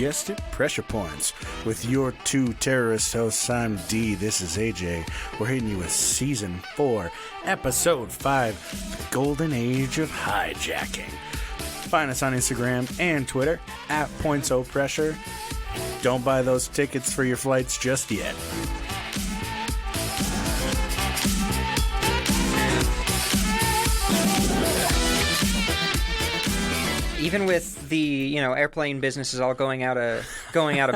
Congested Pressure Points with your two terrorist hosts. I'm D, this is AJ. We're hitting you with Season 4, Episode 5, The Golden Age of Hijacking. Find us on Instagram and Twitter at PointsOPressure. Don't buy those tickets for your flights just yet. Even with the, airplane businesses all going out of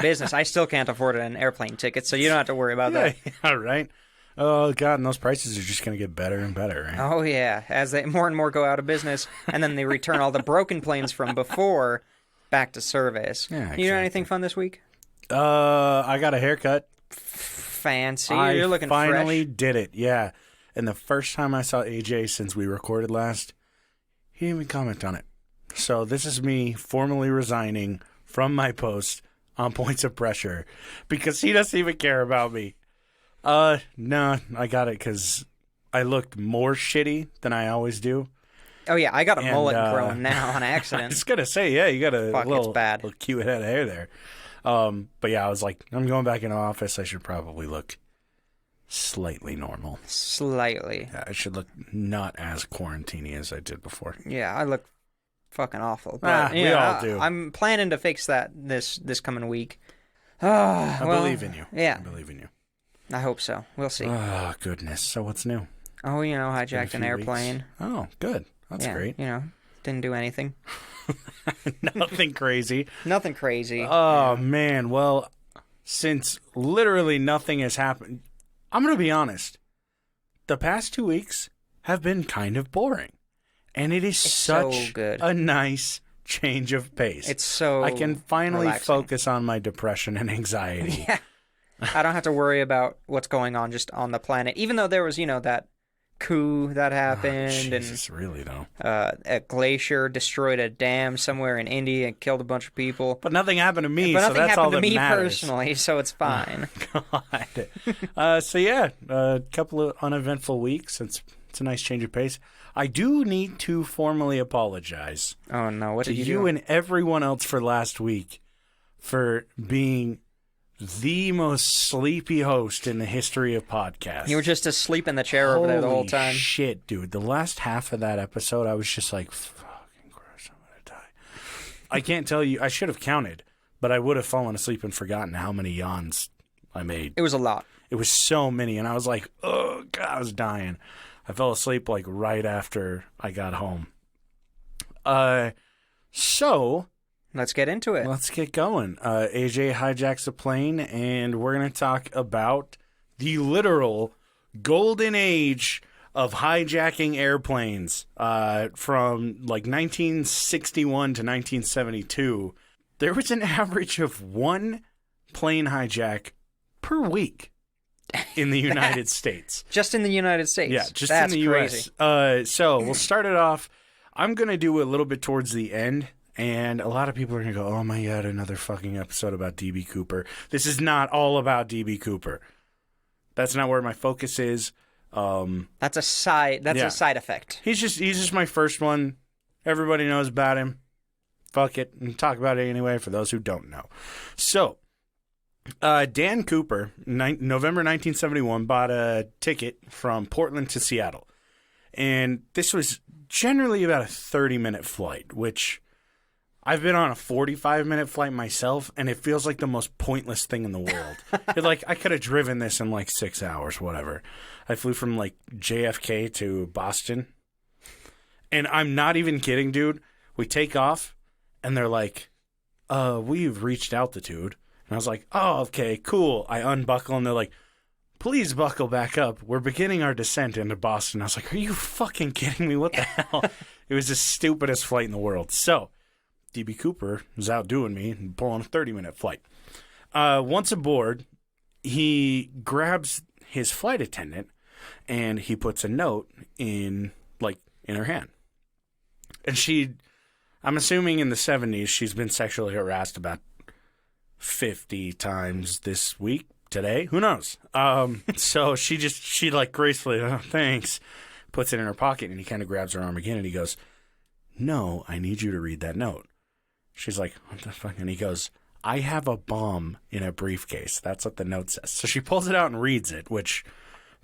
business, I still can't afford an airplane ticket, so you don't have to worry about that. Yeah, right. Oh, God, and those prices are just going to get better and better, right? Oh, yeah, as they more and more go out of business, and then they return all the broken planes from before back to service. Yeah, exactly. You know anything fun this week? I got a haircut. Fancy. You're looking fresh. I finally did it, yeah. And the first time I saw AJ since we recorded last, he didn't even comment on it. So this is me formally resigning from my post on Points of Pressure because he doesn't even care about me. No, I got it because I looked more shitty than I always do. Oh, yeah, I got a mullet growing now on accident. I was going to say, yeah, you got a little bad. Little cute head of hair there. But yeah, I was like, I'm going back in the office. I should probably look slightly normal. Slightly. Yeah, I should look not as quarantine-y as I did before. Yeah, I look fucking awful. But, we all do. I'm planning to fix that this coming week. I believe in you. Yeah. I believe in you. I hope so. We'll see. Oh, goodness. So what's new? Oh, hijacked an airplane. Weeks. Oh, good. That's great. Didn't do anything. Nothing crazy. Nothing crazy. Oh, man. Well, since literally nothing has happened, I'm going to be honest. The past 2 weeks have been kind of boring. And it is such a nice change of pace. It's so I can finally relaxing. Focus on my depression and anxiety. Yeah. I don't have to worry about what's going on just on the planet. Even though there was, that coup that happened. Jesus, really, though. A glacier destroyed a dam somewhere in India and killed a bunch of people. But nothing happened to me, but so that's all that matters. Nothing happened to me personally, so it's fine. Oh, God. So, yeah, a couple of uneventful weeks. It's a nice change of pace. I do need to formally apologize. Oh, no. What did you do? To you and everyone else for last week for being the most sleepy host in the history of podcasts. You were just asleep in the chair over there the whole time. Holy shit, dude. The last half of that episode, I was just like, fucking gross, I'm going to die. I can't tell you. I should have counted, but I would have fallen asleep and forgotten how many yawns I made. It was a lot. It was so many, and I was like, oh, God, I was dying. I fell asleep like right after I got home. So let's get into it. Let's get going. AJ hijacks a plane, and we're going to talk about the literal golden age of hijacking airplanes from like 1961 to 1972. There was an average of one plane hijack per week. In the United States. Just in the United States? Yeah, just That's in the crazy. U.S. So we'll start it off. I'm going to do a little bit towards the end, and a lot of people are going to go, oh my God, another fucking episode about D.B. Cooper. This is not all about D.B. Cooper. That's not where my focus is. That's a side effect. He's just my first one. Everybody knows about him. Fuck it. And talk about it anyway for those who don't know. So, Dan Cooper, November 1971, bought a ticket from Portland to Seattle. And this was generally about a 30-minute flight, which I've been on a 45-minute flight myself, and it feels like the most pointless thing in the world. I could have driven this in like 6 hours, whatever. I flew from like JFK to Boston. And I'm not even kidding, dude. We take off, and they're like, we've reached altitude. And I was like, oh, okay, cool. I unbuckle, and they're like, please buckle back up. We're beginning our descent into Boston. I was like, are you fucking kidding me? What the hell? It was the stupidest flight in the world. So, D.B. Cooper was outdoing me and pulling a 30-minute flight. Once aboard, he grabs his flight attendant, and he puts a note in her hand. And I'm assuming in the 70s, she's been sexually harassed about 50 times this week, today, who knows? So she gracefully, oh, thanks, puts it in her pocket, and he kind of grabs her arm again, and he goes, no, I need you to read that note. She's like, what the fuck? And he goes, I have a bomb in a briefcase. That's what the note says. So she pulls it out and reads it, which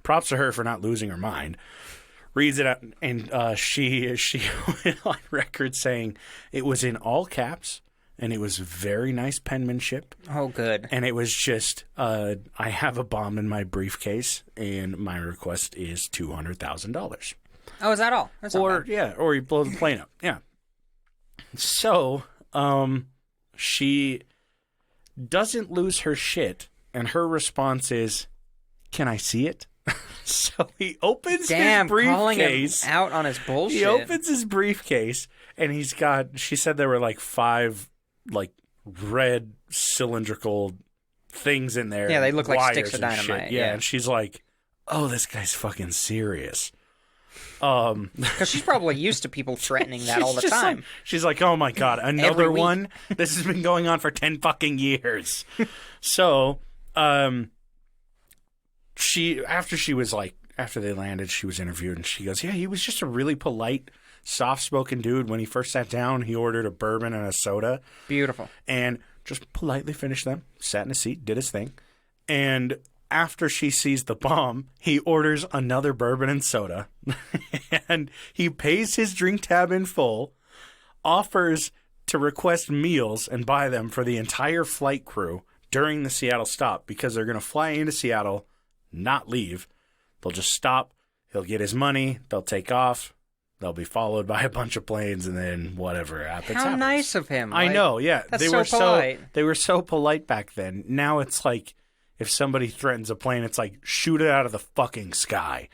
props to her for not losing her mind. Reads it out, and she went on record saying it was in all caps, and it was very nice penmanship. Oh, good. And it was just, I have a bomb in my briefcase, and my request is $200,000. Oh, is that all? That's not bad. Yeah, or you blow the plane up. Yeah. So, she doesn't lose her shit, and her response is, "Can I see it?" So he opens his briefcase. Calling him out on his bullshit. He opens his briefcase, and he's got, she said there were like 5 like red cylindrical things in there. Yeah, they look like sticks of wires and dynamite. shit. Yeah, and she's like, "Oh, this guy's fucking serious." Because she's probably used to people threatening that all the time. She's like, "Oh my God, another one? This has been going on for 10 fucking years." So, after they landed, she was interviewed, and she goes, "Yeah, he was just a really polite, soft-spoken dude. When he first sat down, he ordered a bourbon and a soda." Beautiful. And just politely finished them, sat in a seat, did his thing. And after she sees the bomb, he orders another bourbon and soda, and he pays his drink tab in full, offers to request meals and buy them for the entire flight crew during the Seattle stop, because they're going to fly into Seattle, not leave. They'll just stop. He'll get his money. They'll take off. They'll be followed by a bunch of planes, and then whatever happens. How nice of him. I know, yeah. That's they so were polite. They were so polite back then. Now it's like, if somebody threatens a plane, it's like, shoot it out of the fucking sky.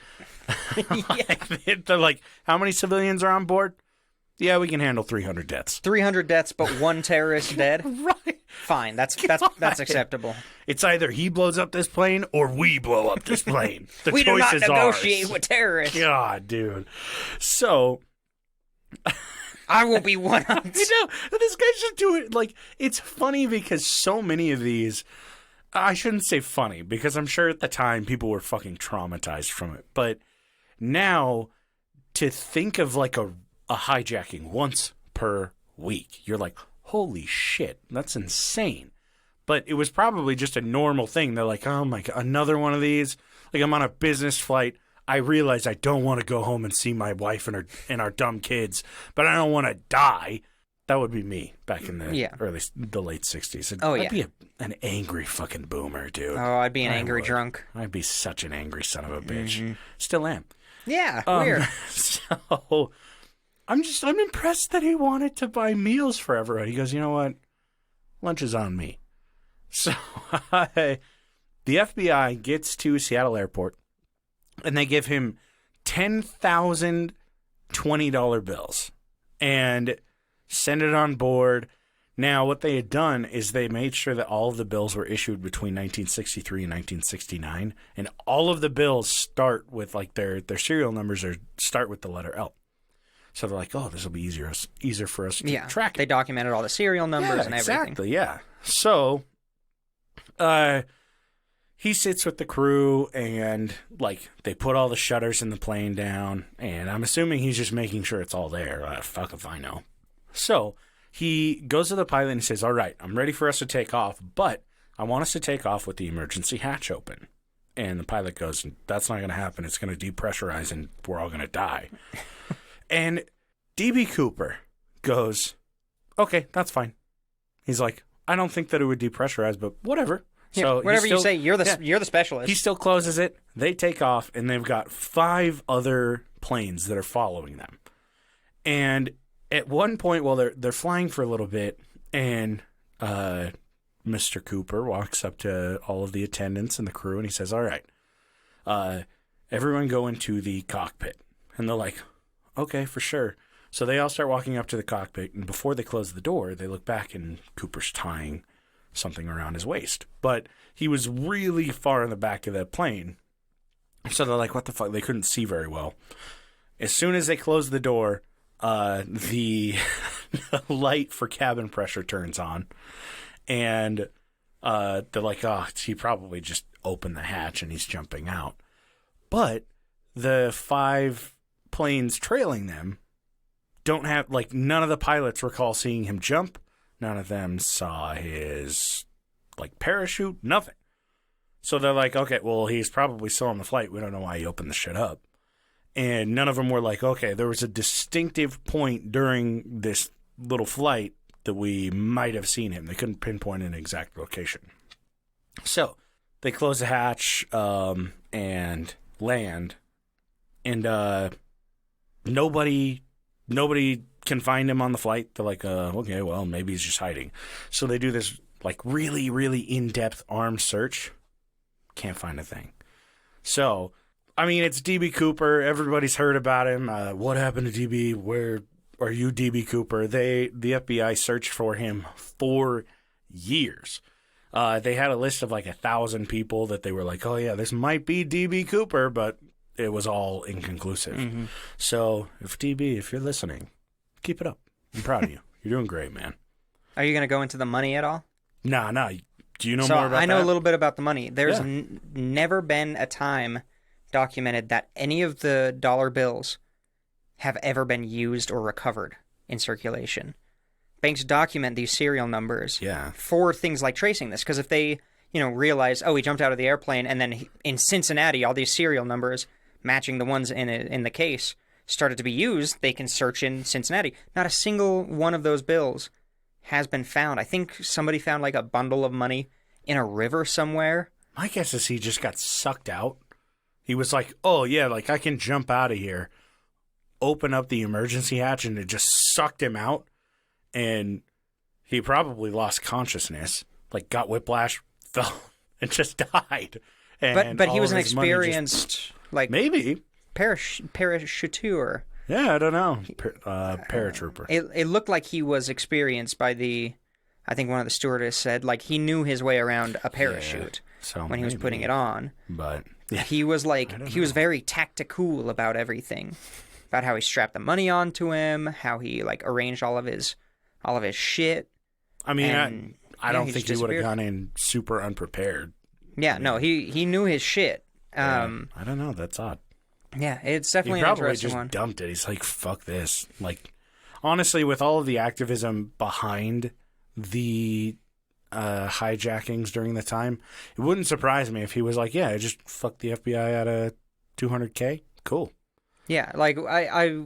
They're like, "How many civilians are on board?" "Yeah, we can handle 300 deaths. 300 deaths, but 1 terrorist dead? Right. Fine, that's acceptable. It's either he blows up this plane or we blow up this plane. The We do choice not is negotiate ours. with terrorists. God, dude. So, I will be one of them. you know, this guy's just doing, like, it's funny because so many of these, I shouldn't say funny, because I'm sure at the time people were fucking traumatized from it. But now, to think of like a hijacking once per week, you're like, holy shit, that's insane. But it was probably just a normal thing. They're like, "Oh my God, another one of these." Like, I'm on a business flight. I realize I don't want to go home and see my wife and our dumb kids, but I don't want to die. That would be me back in the late 60s. I'd be an angry fucking boomer, dude. Oh, I'd be an angry drunk. I'd be such an angry son of a bitch. Mm-hmm. Still am. Yeah, weird. So I'm impressed that he wanted to buy meals for everyone. He goes, "You know what? Lunch is on me." So the FBI gets to Seattle Airport, and they give him 10,000 $20 bills and send it on board. Now, what they had done is they made sure that all of the bills were issued between 1963 and 1969, and all of the bills start with, like, their serial numbers start with the letter L. So they're like, "Oh, this will be easier for us to track it." They documented all the serial numbers and everything. Exactly, yeah. So, he sits with the crew, and, like, they put all the shutters in the plane down, and I'm assuming he's just making sure it's all there. Fuck if I know. So he goes to the pilot and he says, "All right, I'm ready for us to take off, but I want us to take off with the emergency hatch open." And the pilot goes, "That's not going to happen. It's going to depressurize and we're all going to die." And D.B. Cooper goes, "Okay, that's fine." He's like, "I don't think that it would depressurize, but whatever." Yeah, So whatever you say, you're the specialist. He still closes it. They take off, and they've got 5 other planes that are following them. And at one point, while they're flying for a little bit, and Mr. Cooper walks up to all of the attendants and the crew, and he says, "All right, everyone go into the cockpit." And they're like, "Okay, for sure." So they all start walking up to the cockpit, and before they close the door, they look back, and Cooper's tying something around his waist. But he was really far in the back of the plane, so they're like, "What the fuck?" They couldn't see very well. As soon as they close the door, the light for cabin pressure turns on, and they're like, "Oh, he probably just opened the hatch and he's jumping out." But the 5 planes trailing them don't have, like, none of the pilots recall seeing him jump. None of them saw his, like, parachute, nothing. So they're like, okay, well, he's probably still on the flight. We don't know why he opened the shit up. And none of them were like, okay, there was a distinctive point during this little flight that we might have seen him. They couldn't pinpoint an exact location. So they close the hatch and land, and nobody can find him on the flight. They're like, okay, well, maybe he's just hiding. So they do this like really, really in-depth armed search. Can't find a thing. So, I mean, it's D.B. Cooper. Everybody's heard about him. What happened to D.B.? Where are you, D.B. Cooper? The FBI searched for him for years. They had a list of like 1,000 people that they were like, oh yeah, this might be D.B. Cooper, but it was all inconclusive. Mm-hmm. So, if D.B., if you're listening, keep it up. I'm proud of you. You're doing great, man. Are you going to go into the money at all? Nah. Do you know more about that? I know a little bit about the money. There's never been a time documented that any of the dollar bills have ever been used or recovered in circulation. Banks document these serial numbers for things like tracing this, because if they, realize, oh, he jumped out of the airplane, and then in Cincinnati, all these serial numbers matching the ones in the case started to be used, they can search in Cincinnati. Not a single one of those bills has been found. I think somebody found like a bundle of money in a river somewhere. My guess is he just got sucked out. He was like, oh yeah, like I can jump out of here, open up the emergency hatch, and it just sucked him out. And he probably lost consciousness, like got whiplash, fell, and just died. And but he was an experienced, maybe parachuteur. Yeah, I don't know. Paratrooper. It looked like he was experienced by I think one of the stewardess said, like, he knew his way around a parachute when he was putting it on. But he was he was very tactical about everything, about how he strapped the money onto him, how he like arranged all of his shit. I mean, I don't think he would have gone in super unprepared. Yeah, no, he knew his shit. I don't know. That's odd. Yeah, it's definitely an interesting one. He probably just dumped it. He's like, fuck this. Like, honestly, with all of the activism behind the hijackings during the time, it wouldn't surprise me if he was like, yeah, I just fucked the FBI out of $200K. Cool. Yeah, like, I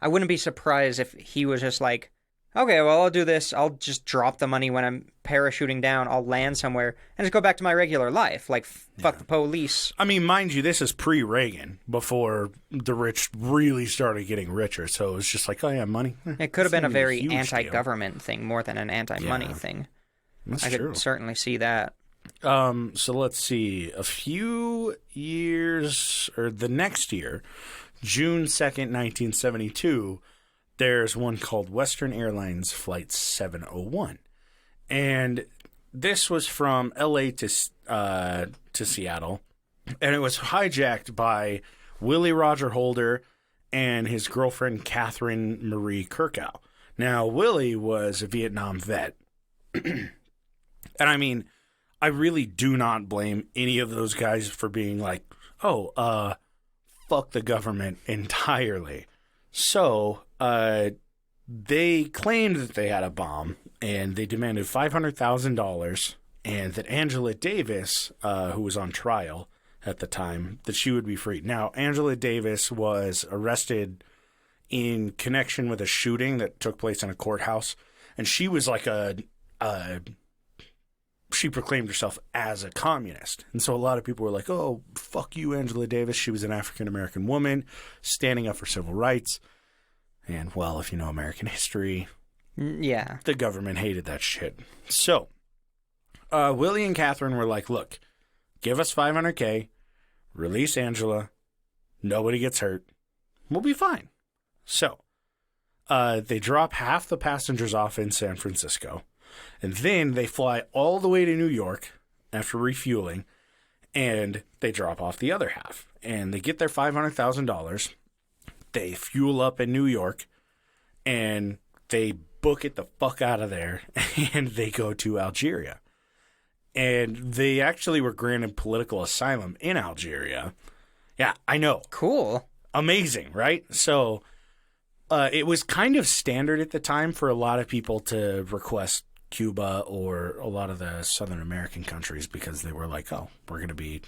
wouldn't be surprised if he was just like, okay, well, I'll do this. I'll just drop the money when I'm parachuting down. I'll land somewhere and just go back to my regular life. Like, fuck the police. I mean, mind you, this is pre-Reagan, before the rich really started getting richer. So it was just like, oh, yeah, money. It could have been a very anti-government thing more than an anti-money thing. That's I true. could certainly see that. So let's see. A few years, or the next year, June 2nd, 1972, there's one called Western Airlines Flight 701. And this was from L.A. to Seattle. And it was hijacked by Willie Roger Holder and his girlfriend, Catherine Marie Kirkow. Now, Willie was a Vietnam vet. And I mean, I really do not blame any of those guys for being like, oh, fuck the government entirely. So, they claimed that they had a bomb, and they demanded $500,000, and that Angela Davis, who was on trial at the time, that she would be free. Now, Angela Davis was arrested in connection with a shooting that took place in a courthouse, and she was like she proclaimed herself as a communist. And so a lot of people were like, oh, fuck you, Angela Davis. She was an African-American woman standing up for civil rights. And, well, if you know American history, the government hated that shit. So, Willie and Catherine were like, look, give us $500K, release Angela, nobody gets hurt, we'll be fine. So, they drop half the passengers off in San Francisco, and then they fly all the way to New York after refueling, and they drop off the other half. And they get their $500,000. They fuel up in New York, and they book it the fuck out of there, and they go to Algeria. And they actually were granted political asylum in Algeria. Yeah, I know. Cool. Amazing, right? So It was kind of standard at the time for a lot of people to request Cuba or a lot of the Southern American countries because they were like, oh, we're going to be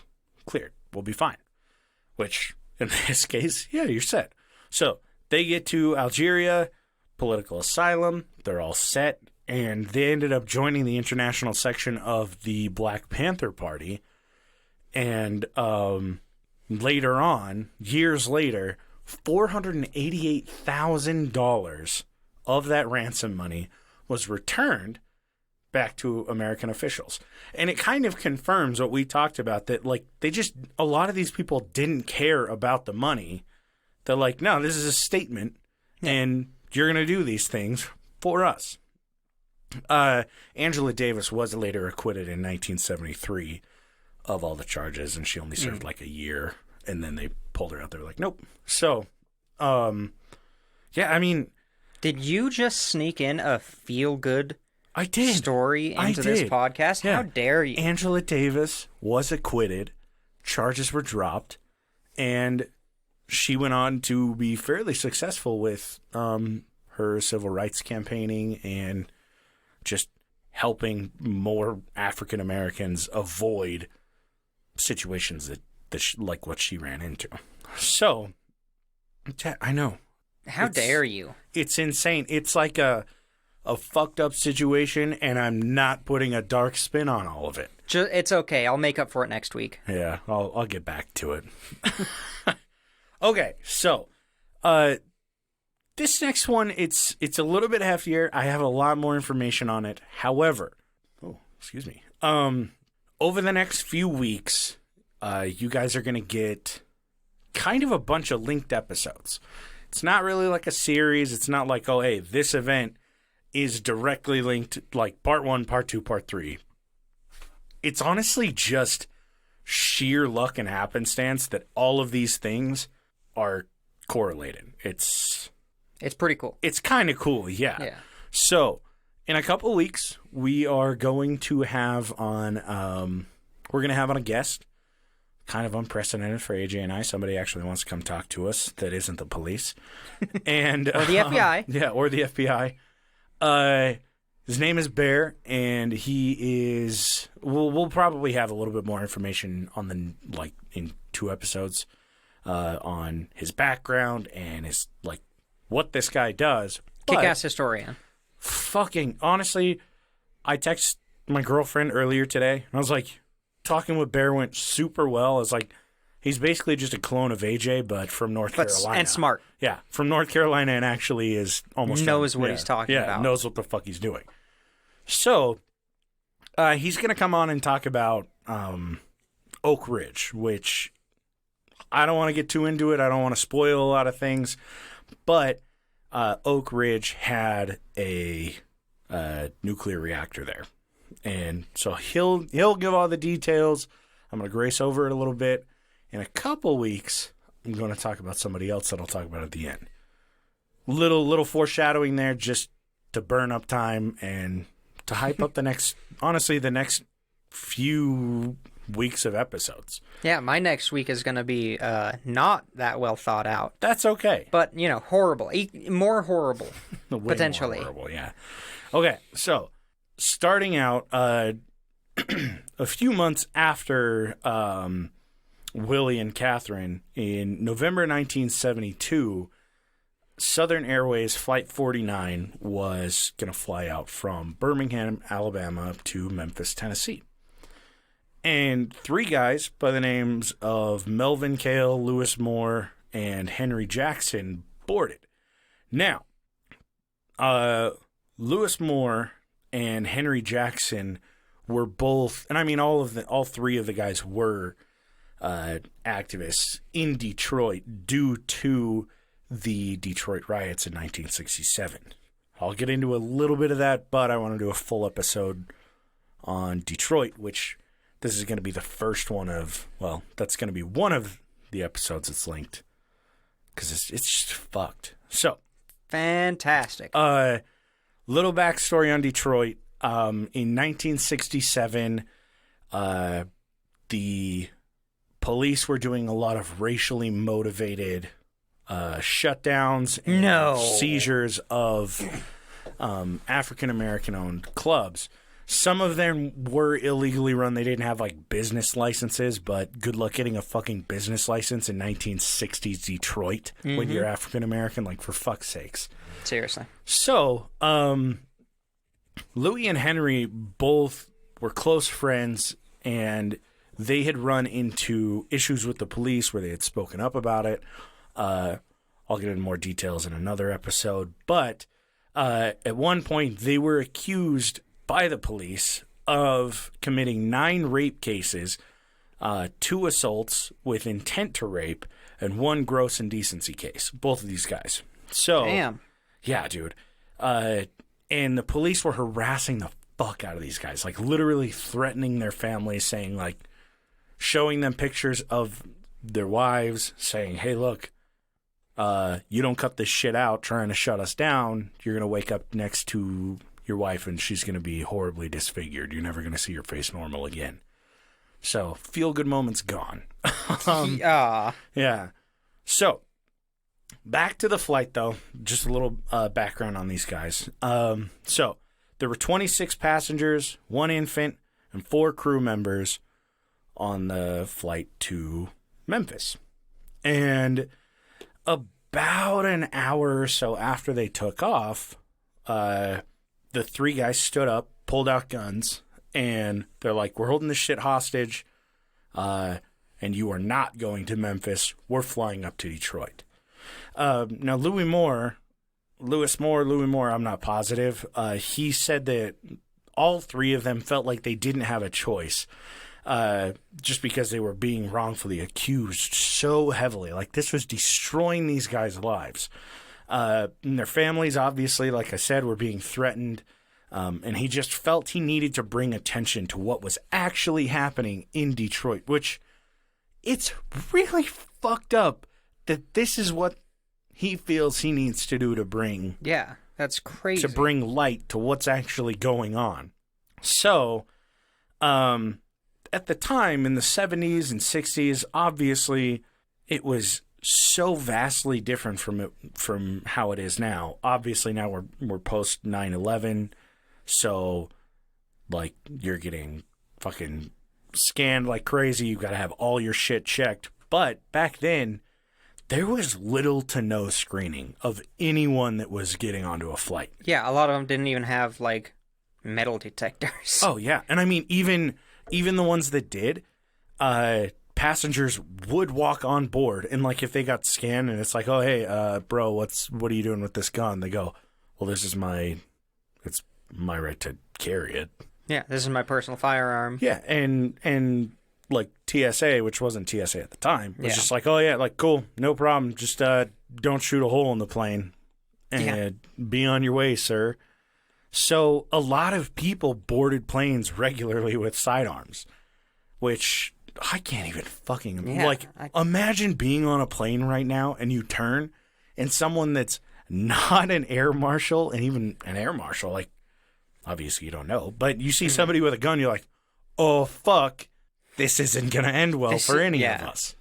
cleared. We'll be fine. Which, in this case, yeah, you're set. So they get to Algeria, political asylum. They're all set. And they ended up joining the international section of the Black Panther Party. And later on, years later, $488,000 of that ransom money was returned back to American officials. And it kind of confirms what we talked about, that like a lot of these people didn't care about the money. They're like, no, this is a statement and you're going to do these things for us. Angela Davis was later acquitted in 1973 of all the charges, and she only served like a year, and then they pulled her out. They were like, nope. So, yeah, I mean, did you just sneak in a feel-good story into this podcast? Yeah. How dare you? Angela Davis was acquitted, charges were dropped, and she went on to be fairly successful with her civil rights campaigning and just helping more African Americans avoid situations that like what she ran into. So, I know. How dare you? It's insane. It's like a fucked up situation, and I'm not putting a dark spin on all of it. It's okay. I'll make up for it next week. Yeah, I'll get back to it. Okay, so this next one, it's a little bit heftier. I have a lot more information on it. However, over the next few weeks, you guys are going to get kind of a bunch of linked episodes. It's not really like a series. It's not like, oh, hey, this event is directly linked, like part 1, part 2, part 3. It's honestly just sheer luck and happenstance that all of these things are correlated. It's pretty cool. It's kind of cool, yeah. So, in a couple of weeks, we are going to have on a guest. Kind of unprecedented for AJ and I. Somebody actually wants to come talk to us that isn't the police. And or the FBI. Yeah, or the FBI. His name is Bear, and he is... We'll probably have a little bit more information on in 2 episodes on his background and his, what this guy does. Kick-ass historian. Fucking, honestly, I texted my girlfriend earlier today, and I was like... Talking with Bear went super well. It's like he's basically just a clone of AJ, but from North Carolina. And smart. Yeah, from North Carolina, and actually is almost... Knows what he's talking about. Yeah, knows what the fuck he's doing. So, he's going to come on and talk about Oak Ridge, which I don't want to get too into it. I don't want to spoil a lot of things. But Oak Ridge had a nuclear reactor there. And so he'll give all the details. I'm going to grace over it a little bit. In a couple weeks, I'm going to talk about somebody else that I'll talk about at the end. Little foreshadowing there just to burn up time and to hype up the next few weeks of episodes. Yeah, my next week is going to be not that well thought out. That's okay. But, horrible. More horrible, potentially. More horrible, yeah. Okay, so... Starting out a few months after Willie and Catherine, in November 1972, Southern Airways Flight 49 was going to fly out from Birmingham, Alabama to Memphis, Tennessee. And 3 guys by the names of Melvin Cale, Lewis Moore, and Henry Jackson boarded. Now, Lewis Moore and Henry Jackson were both, and I mean all 3 of the guys were activists in Detroit due to the Detroit riots in 1967. I'll get into a little bit of that, but I want to do a full episode on Detroit, which this is going to be the first one of, that's going to be one of the episodes that's linked, because it's just fucked. So. Fantastic. Little backstory on Detroit. In 1967, the police were doing a lot of racially motivated shutdowns and seizures of African-American owned clubs. Some of them were illegally run. They didn't have like business licenses, but good luck getting a fucking business license in 1960s Detroit when you're African-American, like for fuck's sakes. Seriously. So, Louis and Henry both were close friends, and they had run into issues with the police where they had spoken up about it. I'll get into more details in another episode. But at one point, they were accused by the police of committing 9 rape cases, 2 assaults with intent to rape, and 1 gross indecency case. Both of these guys. So, damn. Yeah, dude. And the police were harassing the fuck out of these guys, like literally threatening their families, saying like, showing them pictures of their wives, saying, hey, look, you don't cut this shit out trying to shut us down, you're going to wake up next to your wife and she's going to be horribly disfigured. You're never going to see your face normal again. So, feel-good moments gone. Yeah. So, back to the flight, though. Just a little background on these guys. So, there were 26 passengers, 1 infant, and 4 crew members on the flight to Memphis. And about an hour or so after they took off, the 3 guys stood up, pulled out guns, and they're like, we're holding this shit hostage, and you are not going to Memphis. We're flying up to Detroit. Now, Louis Moore, I'm not positive. He said that all 3 of them felt like they didn't have a choice, just because they were being wrongfully accused so heavily. Like, this was destroying these guys' lives. And their families, obviously, like I said, were being threatened. And he just felt he needed to bring attention to what was actually happening in Detroit, which it's really fucked up that this is what he feels he needs to do to bring. Yeah, that's crazy. To bring light to what's actually going on. So, at the time, in the 70s and 60s, obviously, it was so vastly different from how it is now. Obviously, now we're post 9/11, so like you're getting fucking scanned like crazy. You've got to have all your shit checked. But back then, there was little to no screening of anyone that was getting onto a flight. Yeah, a lot of them didn't even have like metal detectors. Oh yeah, and I mean even the ones that did, passengers would walk on board, and like if they got scanned and it's like, oh hey, bro, what are you doing with this gun? They go, well, it's my right to carry it. Yeah, this is my personal firearm. Yeah, and like TSA, which wasn't TSA at the time, was just like, oh yeah, like cool, no problem, just don't shoot a hole in the plane, and be on your way, sir. So a lot of people boarded planes regularly with sidearms, which I can't even fucking imagine being on a plane right now and you turn and someone that's not an air marshal, and even an air marshal, like obviously you don't know, but you see somebody with a gun, you're like, oh fuck, this isn't gonna end well for any of us.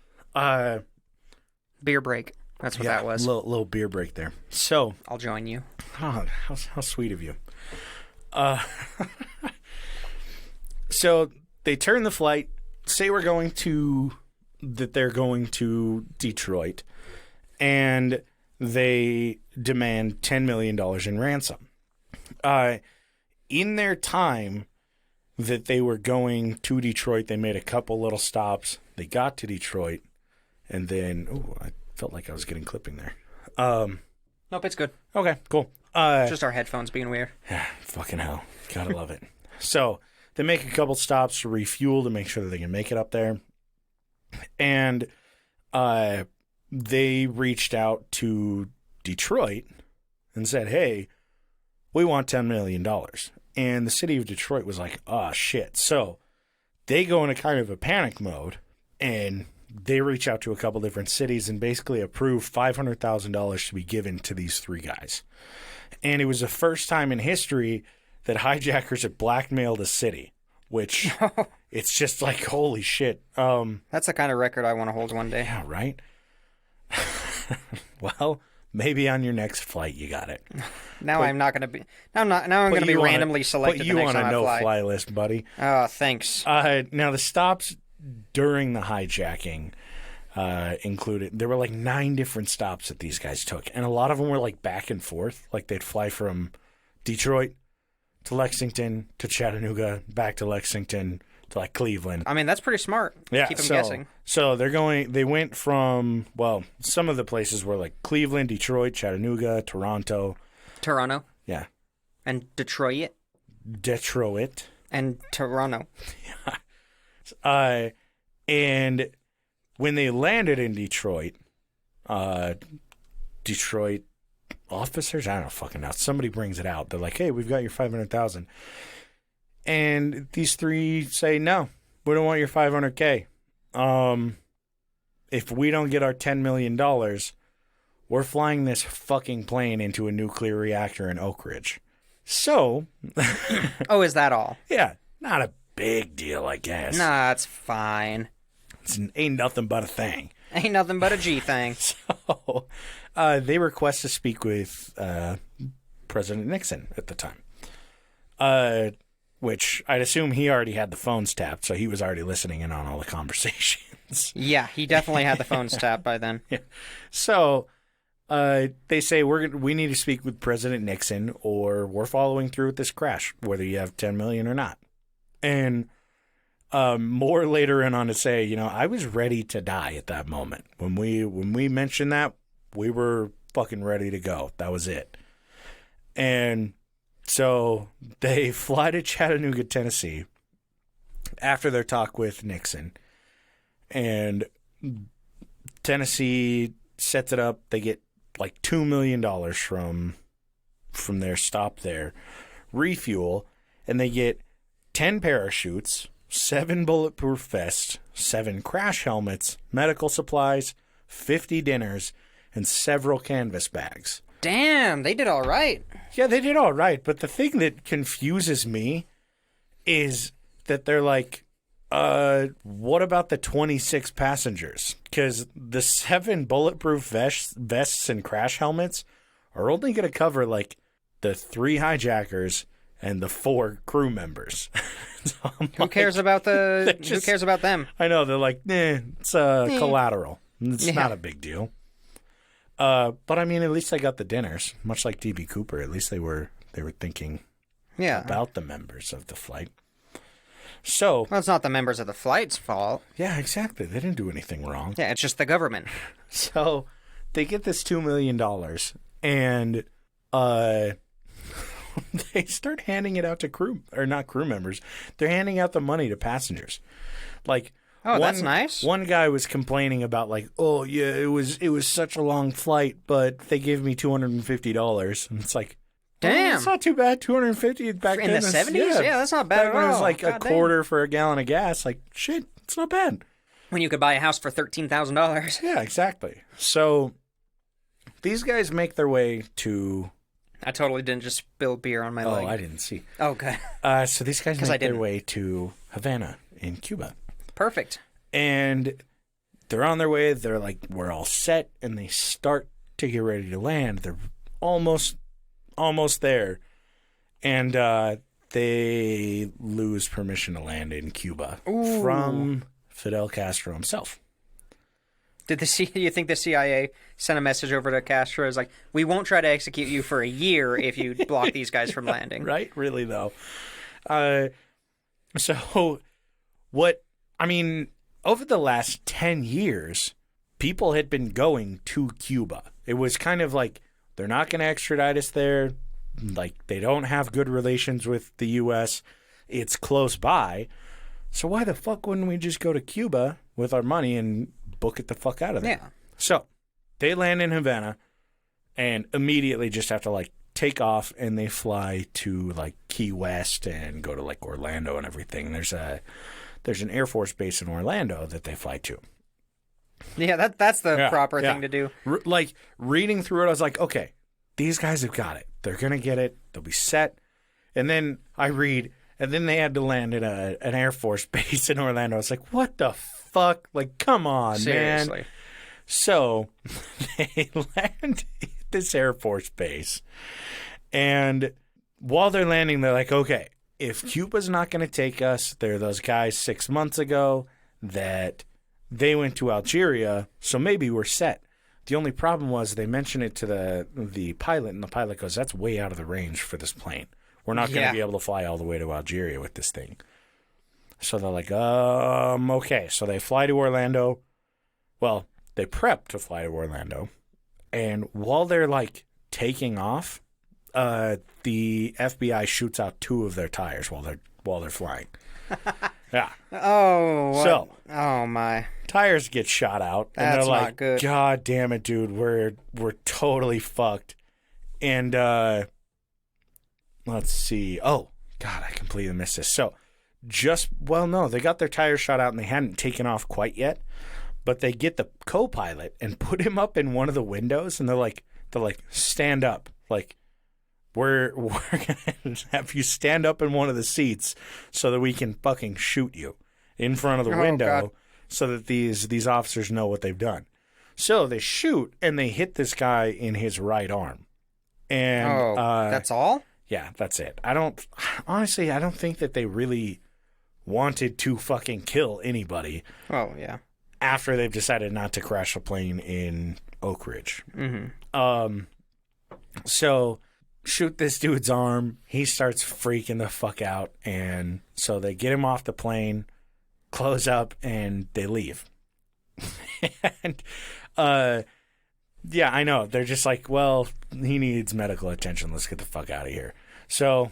Beer break. That's what that was. Little beer break there. So I'll join you. Oh, how sweet of you. So they turn the flight, say they're going to Detroit, and they demand $10 million in ransom. In their time that they were going to Detroit, they made a couple little stops. They got to Detroit, and then I felt like I was getting clipping there. Nope, it's good. Okay, cool. Just our headphones being weird. Fucking hell. Gotta love it. So they make a couple stops to refuel to make sure that they can make it up there. And they reached out to Detroit and said, hey, we want $10 million. And the city of Detroit was like, oh, shit. So they go into kind of a panic mode, and they reach out to a couple different cities and basically approve $500,000 to be given to these 3 guys. And it was the first time in history that hijackers had blackmailed a city, which it's just like, holy shit. That's the kind of record I want to hold one day. Yeah, right? Well, maybe on your next flight you got it. Now I'm not going to be. Now I'm going to be randomly selected. Put you the next on a time I fly. no-fly list, buddy. Oh, thanks. Now the stops during the hijacking included. There were like 9 different stops that these guys took, and a lot of them were like back and forth. Like they'd fly from Detroit to Lexington to Chattanooga, back to Lexington to like Cleveland. I mean, that's pretty smart. Yeah, Keep them guessing. So they went from, well, some of the places were like Cleveland, Detroit, Chattanooga, Toronto. Toronto. Yeah. And Detroit. Detroit. And Toronto. Yeah. And when they landed in Detroit, Detroit officers, I don't fucking know, somebody brings it out. They're like, hey, we've got your $500,000. And these 3 say, no, we don't want your $500K. If we don't get our $10 million, we're flying this fucking plane into a nuclear reactor in Oak Ridge. So. Oh, is that all? Yeah, not a big deal, I guess. Nah, it's fine. Ain't nothing but a thing. Ain't nothing but a G thing. So, they request to speak with President Nixon at the time. Which I'd assume he already had the phones tapped, so he was already listening in on all the conversations. Yeah, he definitely had the phones tapped by then. Yeah. So they say we need to speak with President Nixon, or we're following through with this crash, whether you have $10 million or not. And more later on to say, I was ready to die at that moment. When we mentioned that, we were fucking ready to go. That was it. And so they fly to Chattanooga, Tennessee after their talk with Nixon. And Tennessee sets it up. They get like $2 million from their stop there, refuel, and they get 10 parachutes, 7 bulletproof vests, 7 crash helmets, medical supplies, 50 dinners, and several canvas bags. Damn, they did all right. Yeah, they did all right. But the thing that confuses me is that they're like, what about the 26 passengers? Because the 7 bulletproof vests and crash helmets are only going to cover like the 3 hijackers and the 4 crew members. So Who cares about the? Who cares about them? I know, they're like, it's collateral. It's not a big deal. But I mean, at least they got the dinners, much like D.B. Cooper. At least they were thinking about the members of the flight. So, well, it's not the members of the flight's fault. Yeah, exactly. They didn't do anything wrong. Yeah, it's just the government. So they get this $2 million, and they start handing it out to crew, or not crew members. They're handing out the money to passengers. Like, that's nice. One guy was complaining about like, oh yeah, it was such a long flight, but they gave me $250, and it's like, damn, it's not too bad. $250 back in then, the 70s. Yeah, that's not bad at all. It was like a quarter for a gallon of gas. Like shit, it's not bad. When you could buy a house for $13,000. Yeah, exactly. So these guys make their way to. I totally didn't just spill beer on my leg. Oh, I didn't see. Oh, good. So these guys make their way to Havana in Cuba. Perfect. And they're on their way. They're like, we're all set. And they start to get ready to land. They're almost there. And they lose permission to land in Cuba from Fidel Castro himself. Do you think the CIA sent a message over to Castro? It's like, we won't try to execute you for a year if you block these guys from landing. Right? Really, though. So what... I mean, over the last 10 years, people had been going to Cuba. It was kind of like, they're not going to extradite us there. Like, they don't have good relations with the U.S. It's close by. So why the fuck wouldn't we just go to Cuba with our money and book it the fuck out of there? Yeah. So they land in Havana and immediately just have to, like, take off, and they fly to, like, Key West and go to, like, Orlando and everything. There's an Air Force base in Orlando that they fly to. Yeah, that's the proper thing to do. Like, reading through it, I was like, okay, these guys have got it. They're going to get it. They'll be set. And then I read, and then they had to land at an Air Force base in Orlando. I was like, what the fuck? Like, come on, Seriously. man. So they land at this Air Force base. And while they're landing, they're like, okay, if Cuba's not going to take us, there are those guys 6 months ago that they went to Algeria, so maybe we're set. The only problem was they mentioned it to the pilot, and the pilot goes, that's way out of the range for this plane. We're not going to be able to fly all the way to Algeria with this thing. So they're like, okay. So they fly to Orlando. Well, they prep to fly to Orlando. And while they're, like, taking off, the FBI shoots out 2 of their tires while they're flying. Yeah. Oh. What? So. Oh, my. Tires get shot out. And That's they're like, not good. God damn it, dude. We're totally fucked. And, let's see. Oh, God, I completely missed this. So, no, they got their tires shot out and they hadn't taken off quite yet. But they get the co-pilot and put him up in one of the windows, and they're like, stand up. Like, we're gonna have you stand up in one of the seats so that we can fucking shoot you in front of the window, God. so that these officers know what they've done. So they shoot and they hit this guy in his right arm. And that's all? Yeah, that's it. I don't think that they really wanted to fucking kill anybody. Oh, yeah. After they've decided not to crash a plane in Oak Ridge. Mm-hmm. So shoot this dude's arm. He starts freaking the fuck out. And so they get him off the plane, close up, and they leave. And, yeah, I know. They're just like, well, he needs medical attention. Let's get the fuck out of here. So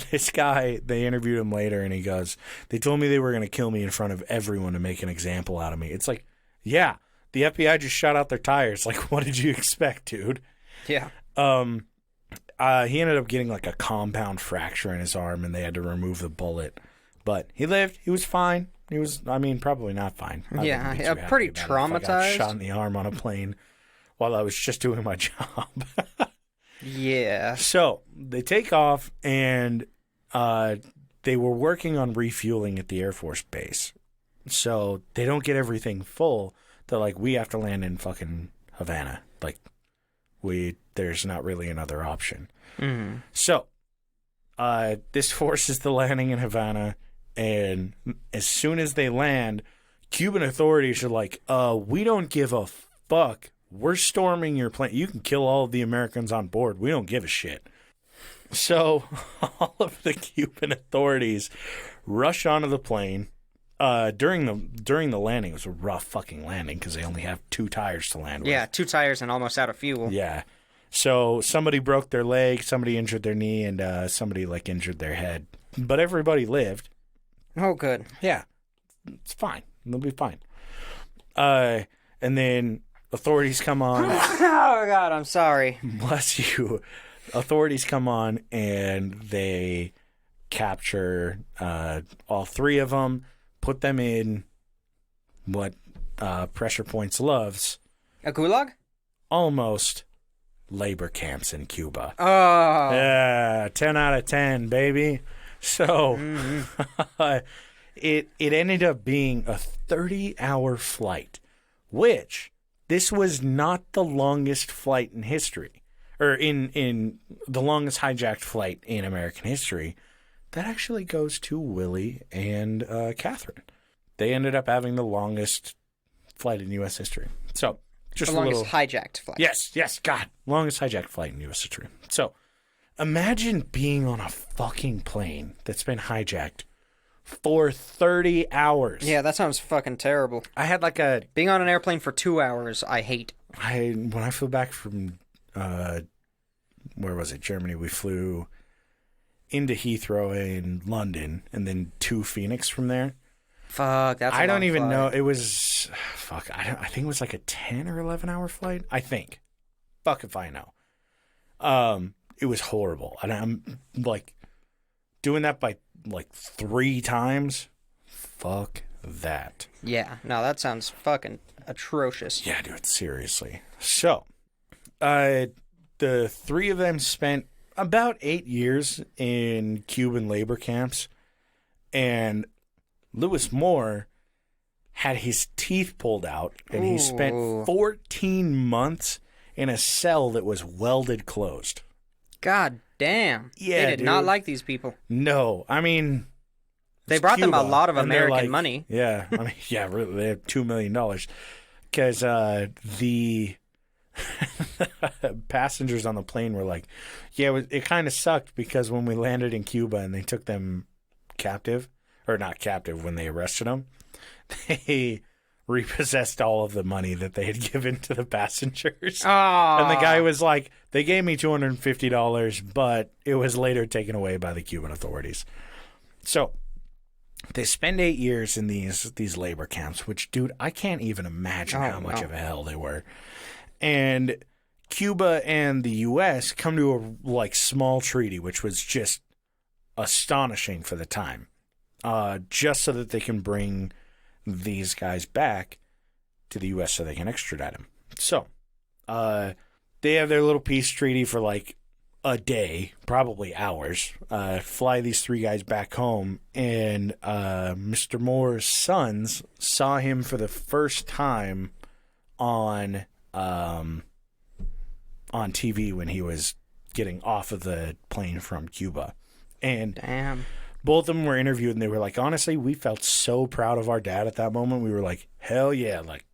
this guy, they interviewed him later, and he goes, they told me they were going to kill me in front of everyone to make an example out of me. It's like, yeah, the FBI just shot out their tires. Like, what did you expect, dude? Yeah. He ended up getting like a compound fracture in his arm, and they had to remove the bullet. But he lived. He was fine. He was, probably not fine. Yeah, pretty traumatized. I got shot in the arm on a plane while I was just doing my job. Yeah. So they take off, and they were working on refueling at the Air Force Base. So they don't get everything full. They're like, we have to land in fucking Havana. Like, there's not really another option. Mm-hmm. So this forces the landing in Havana, and as soon as they land, Cuban authorities are like, we don't give a fuck. We're storming your plane. You can kill all of the Americans on board. We don't give a shit. So all of the Cuban authorities rush onto the plane. During the landing, it was a rough fucking landing because they only have 2 tires to land with. Yeah, 2 tires and almost out of fuel. Yeah. So somebody broke their leg, somebody injured their knee, and somebody like injured their head. But everybody lived. Oh, good. Yeah. It's fine. They'll be fine. And then authorities come on. Oh, God, I'm sorry. Bless you. Authorities come on, and they capture all 3 of them, put them in what Pressure Points loves. A gulag? Almost labor camps in Cuba. Oh. Yeah, 10 out of 10, baby. So it ended up being a 30-hour flight, which this was not the longest flight in history, or in the longest hijacked flight in American history. That actually goes to Willie and Catherine. They ended up having the longest flight in U.S. history. So, just the longest hijacked flight. Yes, God. Longest hijacked flight in U.S. history. So, imagine being on a fucking plane that's been hijacked for 30 hours. Yeah, that sounds fucking terrible. I had like being on an airplane for 2 hours, I hate. When I flew back from, where was it? Germany. We flew into Heathrow in London, and then to Phoenix from there. Fuck, that's I don't even flight. know. It was I think it was like a 10 or 11-hour flight. I think. Fuck if I know. It was horrible, and I'm like doing that by like 3 times. Fuck that. Yeah, no, that sounds fucking atrocious. Yeah, dude, seriously. So, the 3 of them spent about 8 years in Cuban labor camps, and Lewis Moore had his teeth pulled out, and he spent 14 months in a cell that was welded closed. God damn. Yeah, they did not like these people. No, I mean, they brought Cuba, them a lot of American like, money. Yeah, I mean, yeah, really, they have $2 million because the passengers on the plane were like, yeah, it kind of sucked because when we landed in Cuba and they took them captive, or not captive, when they arrested them, they repossessed all of the money that they had given to the passengers. Oh. And the guy was like, they gave me $250, but it was later taken away by the Cuban authorities. So they spend 8 years in these labor camps, which, dude, I can't even imagine how much of a hell they were. And Cuba and the U.S. come to a small treaty, which was just astonishing for the time, just so that they can bring these guys back to the U.S. so they can extradite them. So they have their little peace treaty for like a day, probably hours, fly these 3 guys back home, and Mr. Moore's sons saw him for the first time on TV when he was getting off of the plane from Cuba. And damn. Both of them were interviewed, and they were like, honestly, we felt so proud of our dad at that moment. We were like, hell yeah, like,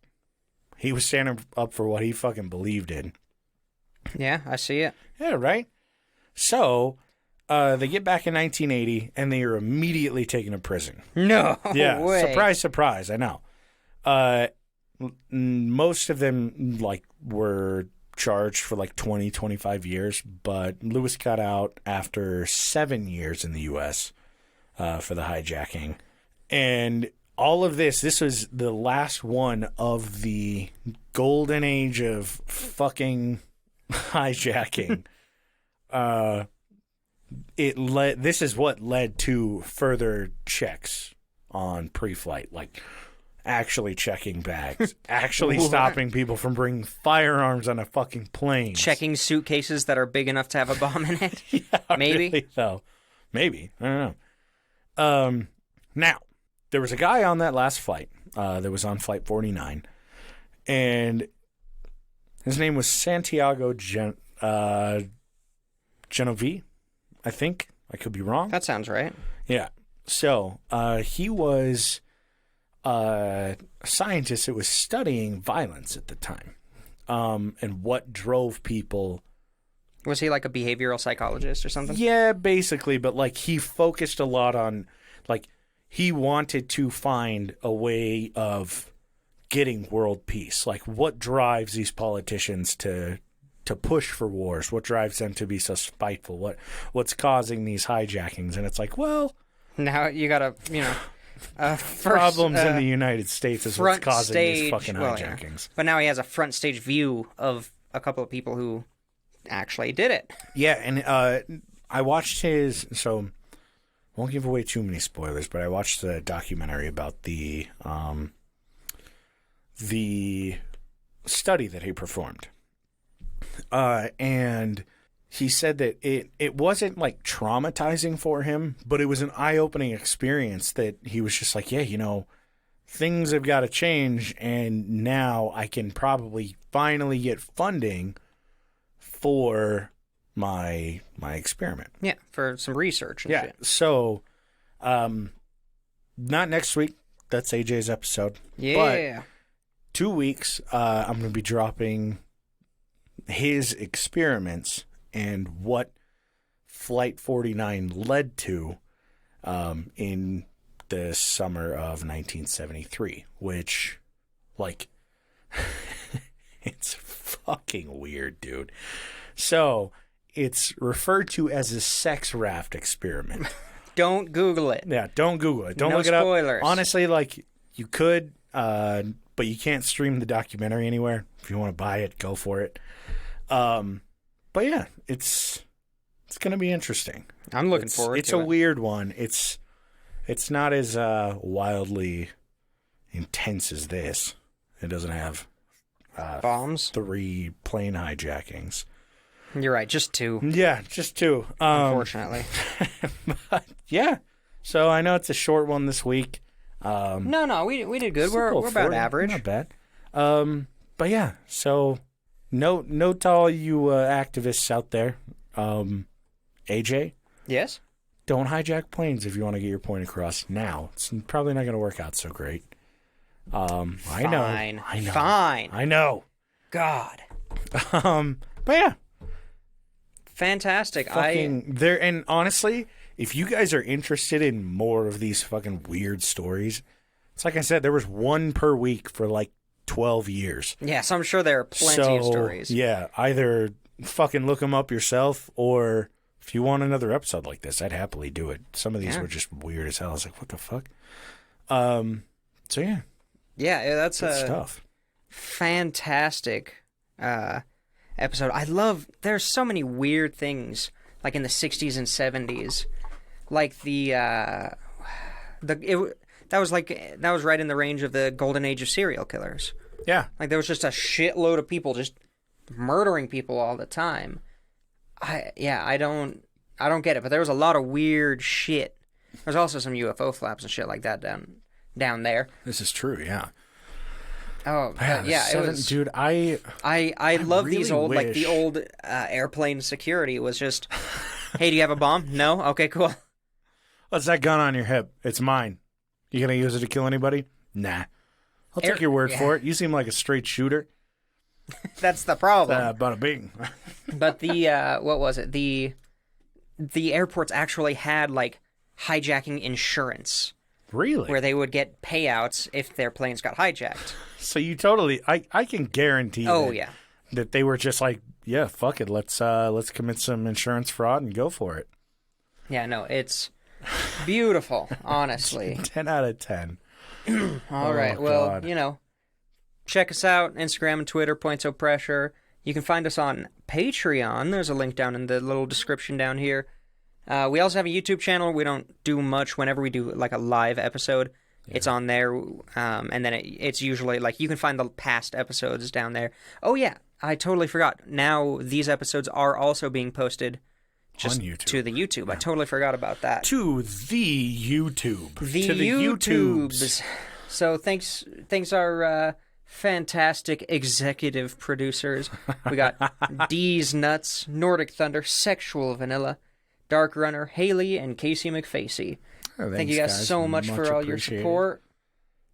he was standing up for what he fucking believed in. Yeah, I see it. Yeah, right? So, they get back in 1980, and they are immediately taken to prison. No way. Surprise, surprise, I know. Most of them, were charged for 20, 25 years, but Lewis got out after 7 years in the U.S. For the hijacking. And all of this was the last one of the golden age of fucking hijacking. This is what led to further checks on pre-flight, actually checking bags, actually stopping people from bringing firearms on a fucking plane, checking suitcases that are big enough to have a bomb in it. Yeah, maybe. Really, though. Maybe, I don't know. Now there was a guy on that last flight that was on flight 49, and his name was Santiago Genovese, I think. I could be wrong. That sounds right. Yeah. So he was a scientist that was studying violence at the time, and what drove people. Was he like a behavioral psychologist or something? Yeah, basically, but he focused a lot on he wanted to find a way of getting world peace. What drives these politicians to push for wars? What drives them to be so spiteful? What's causing these hijackings? And it's well, now you got problems in the United States is what's causing these fucking hijackings. Yeah. But now he has a front stage view of a couple of people who actually did it. Yeah, and I watched his. So won't give away too many spoilers, but I watched the documentary about the study that he performed, and he said that it wasn't traumatizing for him, but it was an eye-opening experience that he was just things have got to change, and now I can probably finally get funding for my experiment. Yeah, for some research and shit. So not next week. That's AJ's episode. Yeah. But 2 weeks, I'm going to be dropping his experiments and what Flight 49 led to in the summer of 1973, which, it's fucking weird, dude. So it's referred to as a sex raft experiment. Don't Google it. Yeah, don't Google it. Don't no look spoilers. it up. Honestly, you could, but you can't stream the documentary anywhere. If you want to buy it, go for it. But yeah, it's going to be interesting. I'm looking forward to it. It's a weird one. It's not as wildly intense as this. It doesn't have bombs, 3 plane hijackings. You're right, just 2. Yeah, just 2. Unfortunately. But yeah. So I know it's a short one this week. No, we did good. We're about 40, average. Not bad. But yeah, so note to all you activists out there. AJ, Yes? don't hijack planes if you want to get your point across now. It's probably not going to work out so great. I know. Fine. I know. God. But yeah. Fantastic. And honestly, if you guys are interested in more of these fucking weird stories, it's like I said, there was one per week for like 12 years. Yes, I'm sure there are plenty of stories. Yeah, either fucking look them up yourself, or if you want another episode like this, I'd happily do it. Some of these were just weird as hell. I was like, what the fuck? So yeah. Yeah, that's good stuff. Fantastic episode. There's so many weird things like in the 60s and 70s. Like that was right in the range of the Golden Age of serial killers. Yeah. Like there was just a shitload of people just murdering people all the time. I don't get it, but there was a lot of weird shit. There's also some UFO flaps and shit like that down there. This is true, yeah. Oh, Man, yeah, it was, dude. I love really these old, wish... like the old airplane security was just, hey, do you have a bomb? No? Okay, cool. What's that gun on your hip? It's mine. You gonna use it to kill anybody? Nah. I'll take your word for it. You seem like a straight shooter. That's the problem. Bada bing. But what was it? The airports actually had like hijacking insurance. Really? Where they would get payouts if their planes got hijacked. So you totally, I can guarantee. Yeah. That they were just like, yeah, fuck it, let's commit some insurance fraud and go for it. Yeah, no, it's beautiful, honestly. 10 out of 10. All right, well, God. Check us out, Instagram and Twitter, Points of Pressure. You can find us on Patreon. There's a link down in the little description down here. We also have a YouTube channel. We don't do much whenever we do like a live episode. Yeah. It's on there, and then it's usually like you can find the past episodes down there. Oh yeah, I totally forgot. Now these episodes are also being posted just on YouTube. To the YouTube. Yeah. I totally forgot about that. To the YouTube. To the YouTubes. So thanks our fantastic executive producers. We got D's Nuts, Nordic Thunder, Sexual Vanilla, Dark Runner, Haley, and Casey McFacey. Thank you guys so much for all your support.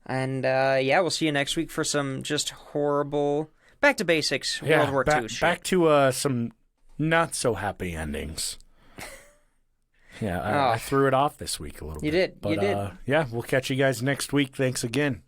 And we'll see you next week for some just horrible, back to basics, World War II shit. Back to some not so happy endings. I threw it off this week a little bit. You did. Yeah, we'll catch you guys next week. Thanks again.